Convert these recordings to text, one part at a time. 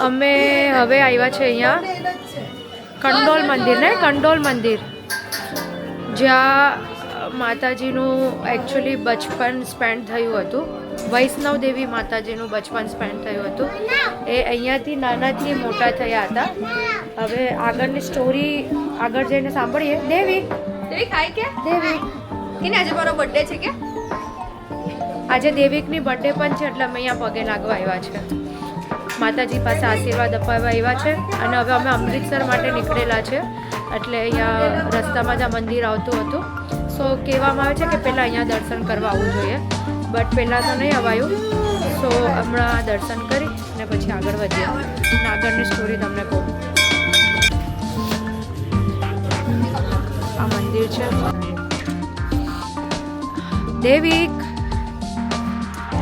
અમે હવે આવ્યા છે અહીંયા કંડોલ મંદિર ને કંડોલ મંદિર, જ્યાં માતાજીનું એકચ્યુઅલી બચપન સ્પેન્ડ થયું હતું. વૈષ્ણવ દેવી માતાજીનું બચપન સ્પેન્ડ થયું હતું. એ અહીંયાથી નાનાથી મોટા થયા હતા. હવે આગળની સ્ટોરી આગળ જઈને સાંભળીએ. દેવી ખાય કે દેવી એને આજે મારો બર્થડે છે કે આજે દેવિકની બર્થડે પણ છે, એટલે અમે અહીંયા પગે લાગવા આવ્યા છે. માતાજી પાસે આશીર્વાદ અપાવવા આવ્યા છે. અને હવે અમે અમૃતસર માટે નીકળેલા છે, એટલે અહીંયા રસ્તામાં જ આ મંદિર આવતું હતું. સો કહેવામાં આવે છે કે પહેલાં અહીંયા દર્શન કરવા આવવું જોઈએ, બટ પહેલાં તો નહીં અવાયું. સો હમણાં દર્શન કરી અને પછી આગળ વધીએ અને આગળની સ્ટોરી તમને કહું. આ મંદિર છે. દેવિક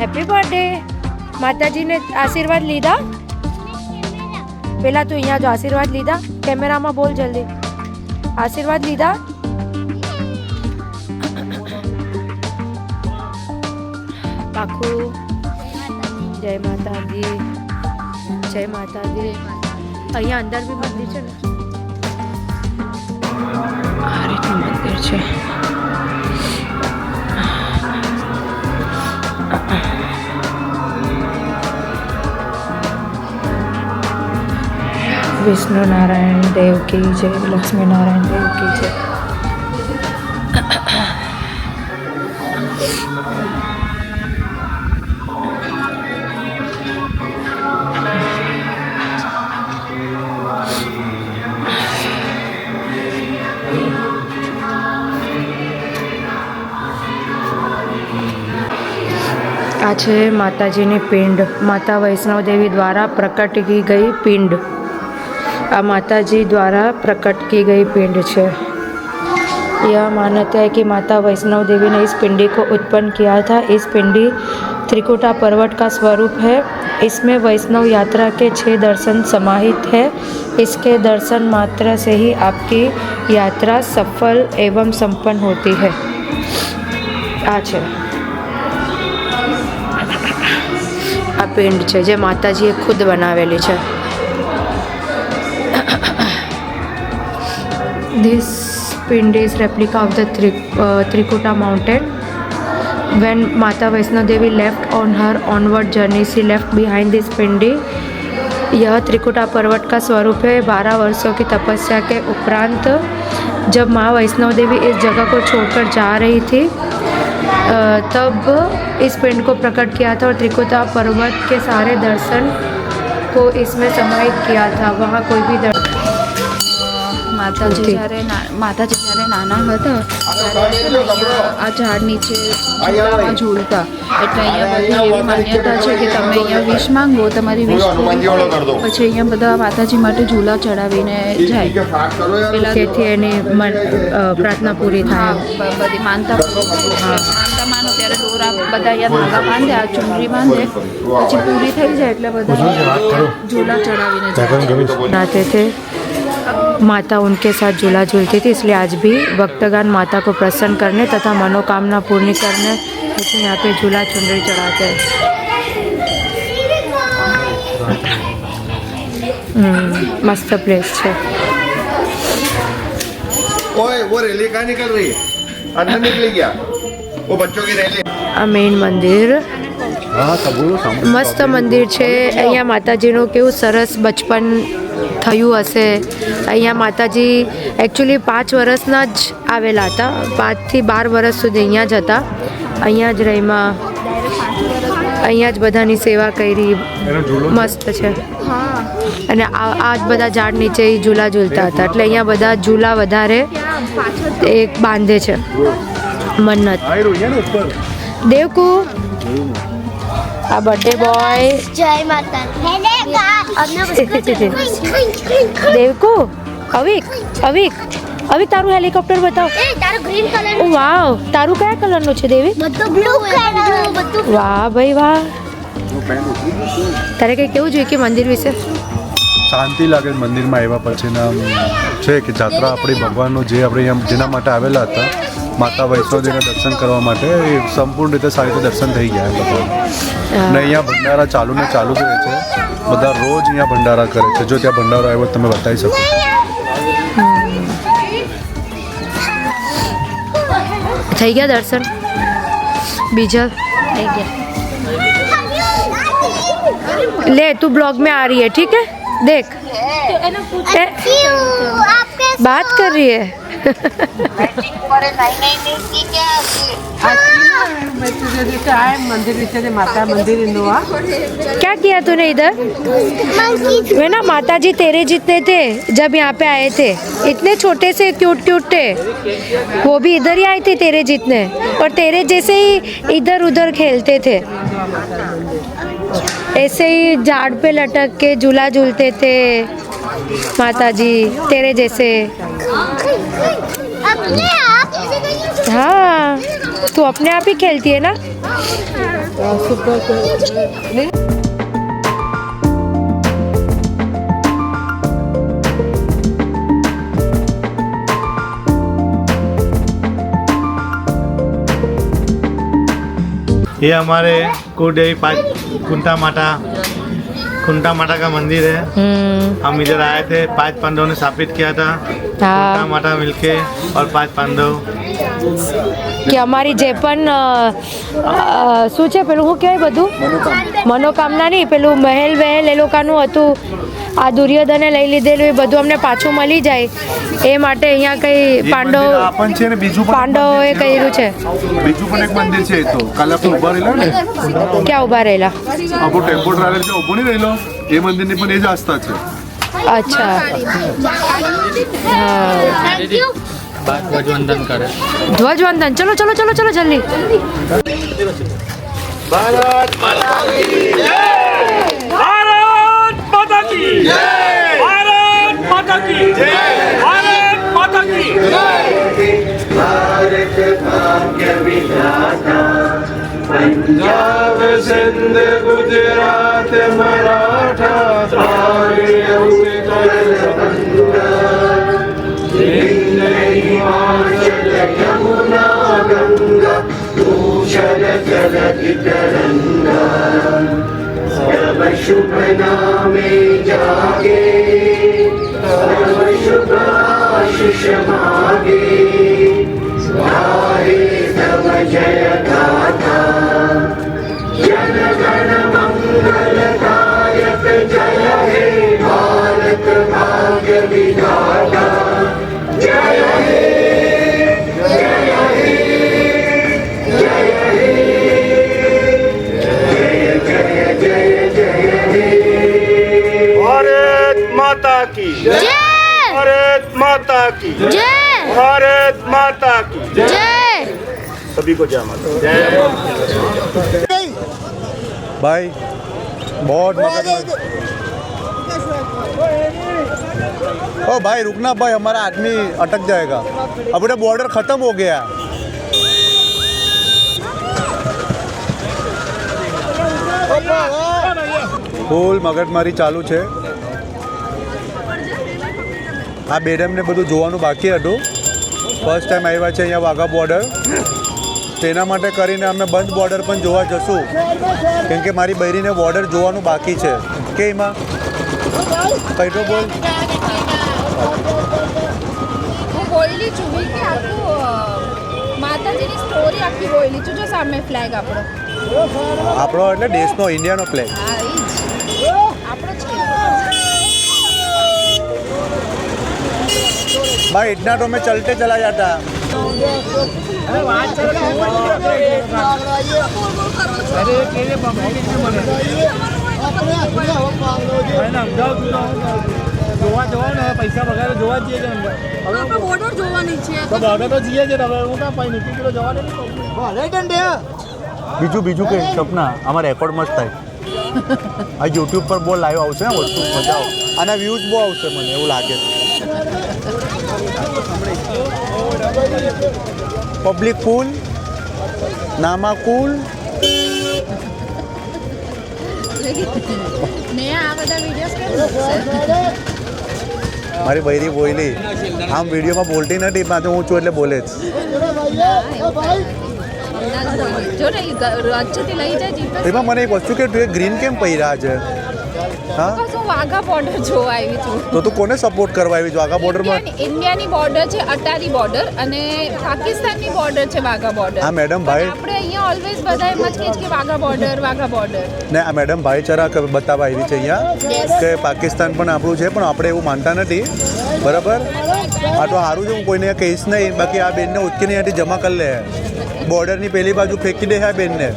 હેપી બર્થડે. માતાજીને આશીર્વાદ લીધા? પેલા તું અહીંયા જો આશીર્વાદ લીધા? કેમેરામાં બોલ જલ્દી. આશીર્વાદ લીધા? પાખું. જય માતાજી, જય માતાજી. અહીંયા અંદર બી મંદિર છે ને, આ રીતનું મંદિર છે. વિષ્ણુ નારાયણ દેવ કી જય, લક્ષ્મી નારાયણ દેવ કી જય. આ છે માતાજીની પિંડ, માતા वैष्णव देवी द्वारा प्रकट की गई पिंड. आ माता जी द्वारा प्रकट की गई पिंड है. यह मान्यता है कि माता वैष्णव देवी ने इस पिंडी को उत्पन्न किया था. इस पिंडी त्रिकुटा पर्वत का स्वरूप है. इसमें वैष्णव यात्रा के 6 दर्शन समाहित है. इसके दर्शन मात्र से ही आपकी यात्रा सफल एवं संपन्न होती है. आ છે આ પિંડ છે જે માતાજીએ ખુદ બનાવેલી છે. This pind is replica of the Trikuta mountain. When Mata Vaishnav Devi left on her onward journey, she left behind this pindi. यह त्रिकुटा पर्वत का स्वरूप है. 12 वर्षों की तपस्या के उपरांत जब माँ वैष्णव देवी इस जगह को छोड़कर जा रही थी, तब इस पिंड को प्रकट किया था और त्रिकुटा पर्वत के सारे दर्शन को इसमें समाहित किया था. वहाँ कोई भी માતાજી જ્યારે નાના હતા ત્યારે આ ઝાડ નીચે ઝૂલામાં ઝૂલતા, એટલે અહીંયા બધી એવી માન્યતા છે કે તમે અહીંયા વિશ માંગો, તમારી વિશ પછી અહીંયા બધા માતાજી માટે ઝૂલા ચડાવીને જાય, તેથી એની પ્રાર્થના પૂરી થાય. બધી માનતા માનો ત્યારે દોરા બધા અહીંયા ધાગા બાંધે, આ ચુંદડી બાંધે, પછી પૂરી થઈ જાય એટલે બધા ઝૂલા ચડાવીને જાય. थे माता उनके साथ झूला झूलती थी. इसलिए आज भी भक्तगण माता को प्रसन्न करने तथा मनोकामना पूर्ण करने हेतु यहाँ पे झूला चुनरी चढ़ाते हैं. मस्त प्लेस है. ओए वो रैली कहाँ निकल रही है? अंदर निकली क्या? वो बच्चों की रैली. आ मेन मंदिर મસ્ત મંદિર છે. અહીંયા માતાજીનું કેવું સરસ બચપન થયું હશે. અહીંયા માતાજી એકચ્યુઅલી 5 વર્ષના જ આવેલા હતા. 5 થી 12 વર્ષ સુધી અહીંયા જ હતા. અહીંયા જ રહીમાં, અહીંયા જ બધાની સેવા કરી. મસ્ત છે. અને આ જ બધા ઝાડ નીચે ઝૂલા ઝૂલતા હતા, એટલે અહીંયા બધા ઝૂલા વધારે એક બાંધે છે. મન્નત. દેવકુ આ બર્થડે બોય. જય માતા. દેવકુ, અવિક અવિક અવિક તારું હેલિકોપ્ટર બતાવ. તારો ગ્રીન કલર. ઓ વાવ, તારું કયા કલરનું છે દેવી? બધું બ્લુ કલર. બધું. વાહ ભાઈ વાહ. તારે કંઈ કેવું જોઈએ કે મંદિર વિશે? શાંતિ લાગે મંદિરમાં આવ્યા પછીના છે કે જાત્રા આપણી ભગવાનનું જે આપણે જેના માટે આવેલા હતા, માતા વૈષ્ણોદેવીના દર્શન કરવા માટે, એ સંપૂર્ણ રીતે સારી રીતે દર્શન થઈ ગયા ભગવાન. અને અહીંયા ભંડારા ચાલુ જ રહે છે. બધા રોજ અહીંયા ભંડારા કરે છે. જો ત્યાં ભંડારો આવ્યો તમે બતાવી શકો. થઈ ગયા દર્શન બીજા થઈ ગયા. ले तू ब्लॉग में आ रही है ठीक है देख बात कर रही है क्या किया तूने इधर वे ना माता जी तेरे जितने थे जब यहाँ पे आए थे इतने छोटे से क्यूट क्यूट थे वो भी इधर ही आई थी तेरे जितने और तेरे जैसे ही इधर उधर खेलते थे ऐसे ही झाड़ पे लटक के झूला झूलते थे माता जी तेरे जैसे हाँ तू अपने आप ही खेलती है ना ये हमारे कुलदेवी कुंटा माता का मंदिर है. हम इधर आए थे 5 पांडवों ने स्थापित किया था. कुंटा माता मिलके और 5 पांडव કે અમારી જે પણ શું છે પેલું શું કહેવાય બધું મનોકામના નહીં પેલું મહેલ વહેલ એ લોકોનું હતું આ દુર્યોધને લઈ લીધેલું એ બધું અમને પાછું મળી જાય એ માટે અહીંયા કંઈ પાંડવોએ કર્યું છે. બીજું પણ એક મંદિર છે. તો કાલે આપણે ઊભા રહેલા ને ક્યાં ઊભા રહેલા આપણો ટેમ્પો ટ્રાવેલ જે ઊભો નહીં રહેલો એ મંદિરની પણ એ જ આસ્થા છે. અચ્છા હા ध्वजवंदन करे. ध्वजवंदन चलो चलो चलो चलो जल्दी भारत माता की जय. भारत माता की जय. भारत माता की जय. भारत माता की जय. भारत भाग्य विधाता पंजाब सिंध गुजरात मराठा द्राविड़ उत्कल गंगा हिमाचल यमुना गंगा भूषण जलधि तरंगा सर्व शुभ नामे जागे सर्व शुभ आशीष मागे गाहे तव जय गाथा जन गण मंगलदायक जय हे भारत भाग्य विधाता जय हे जय हे जय हे जय जय जय हे. भारत माता की जय भारत माता की जय भारत माता की जय सभी को जय माता जय. भाई बहुत ओ भाई रुकना भाई हमारा आदमी अटक जाएगा. अपने बॉर्डर ख़त्म हो गया. ફૂલ મગજમારી ચાલુ છે. આ બેડમને બધું જોવાનું બાકી હતું. ફર્સ્ટ ટાઈમ આવ્યા છે અહીંયા વાઘા બોર્ડર. તેના માટે કરીને અમે બંધ બોર્ડર પણ જોવા જશું કેમ કે મારી બૈરીને બોર્ડર જોવાનું બાકી છે. કે એમાં કઈ તો બોલ હું બોયલી છું બી કે આખું માતાજીની સ્ટોરી આખી બોયલી છું જો સામે ફ્લેગ આપણો એટલે દેશનો ઇન્ડિયાનો ફ્લેગ. હા એ જ આપણો જ भाई इतना तो मैं चलते चला जाता. પૈસા વગેરે જોવા જઈએ છે બોર્ડર જોવાની છે તો બોર્ડર તો જઈએ છે હવે હું કાં પાઈ નીકળી કિલો જવા દે બીજું કે સપના આમાં રેકોર્ડ મસ્ત થાય. આ યુટ્યુબ પર બહુ લાઈવ આવશે ને વસ્તુ મજા આવે. આના વ્યૂઝ બહુ આવશે મને એવું લાગે છે. પબ્લિક ફૂલ નામા કુલ ને આ બધા વિડીયોઝ કેમ મારી બૈરી બોલી આમ વિડીયોમાં બોલતી નથી પાછું હું છું એટલે બોલે જ. જો ને વચ્ચેથી લઈ જાય જીપે એમાં મને એક વસ્તુ કે તું ગ્રીન કેમ પહેર્યા છે? હા બસ હું વાઘા બોર્ડર જોવા આવી છું. તો તું કોને સપોર્ટ કરવા આવી વાઘા બોર્ડરમાં? ઇન્ડિયાની બોર્ડર છે અટારી બોર્ડર અને પાકિસ્તાનની બોર્ડર છે વાઘા બોર્ડર. હા મેડમ ભાઈ આપણે અહીંયા ઓલવેઝ બધા એમ જ કહે છે કે વાઘા બોર્ડર. ને આ મેડમ ભાઈચારા બતાવવા આવી છે અહીંયા કે પાકિસ્તાન પણ આપણું છે, પણ આપણે એવું માનતા નથી. બરાબર, આ તો સારું છે, હું કોઈને કહીશ નહીં. બાકી આ બેનને ઉચકીને અહીંયાથી જમા કરી લે, બોર્ડરની પેલી બાજુ ફેંકી દે આ બેનને.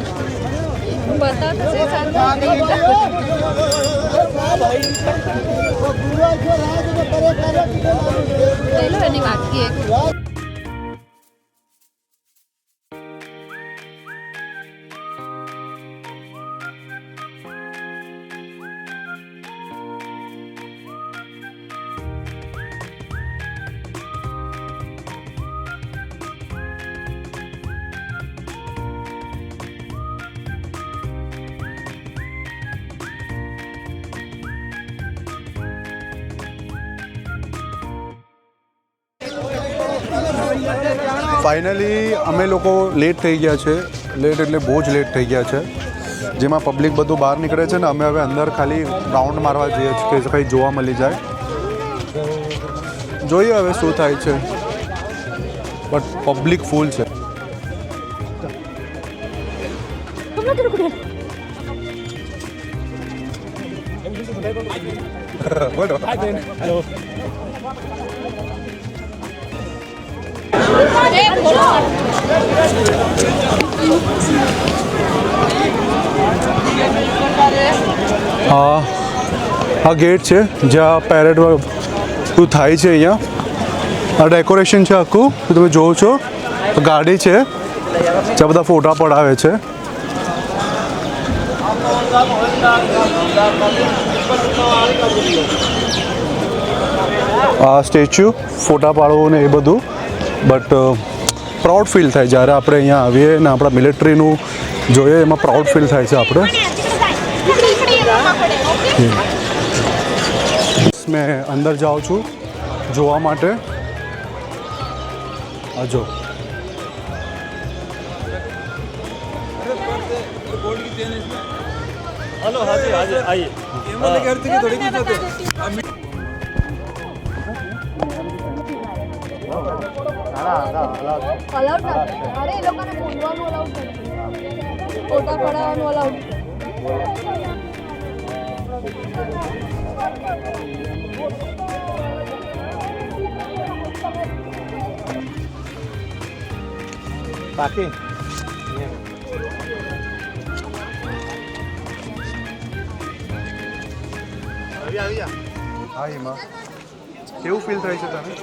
એની વાત કીએ. ફાઇનલી અમે લોકો લેટ થઈ ગયા છે. લેટ એટલે બહુ જ લેટ થઈ ગયા છે, જેમાં પબ્લિક બધું બહાર નીકળે છે ને અમે હવે અંદર ખાલી રાઉન્ડ મારવા જઈએ છીએ કે કંઈ જોવા મળી જાય. જોઈએ હવે શું થાય છે, બટ પબ્લિક ફૂલ છે. બોલો આ ગેટ છે જ્યાં પેરેડ તું થાય છે. અહીંયા આ ડેકોરેશન છે આખું, તમે જોવો છો. ગાડી છે જ્યાં બધા ફોટા પડાવે છે. આ સ્ટેચ્યુ ફોટા પાડવો ને એ બધું, બટ પ્રાઉડ ફીલ થાય જ્યારે આપણે અહીંયા આવીએ ને આપણા મિલિટરીનું જોઈએ, એમાં પ્રાઉડ ફીલ થાય છે આપણે. મેં અંદર જાઉં છું જોવા માટે. આ જો અરે એ લોકોને બોલવાનું અલાઉડ નથી, ફોટા પડાવવાનું અલાઉડ. બાકી હા એમાં કેવું ફીલ થાય છે તને?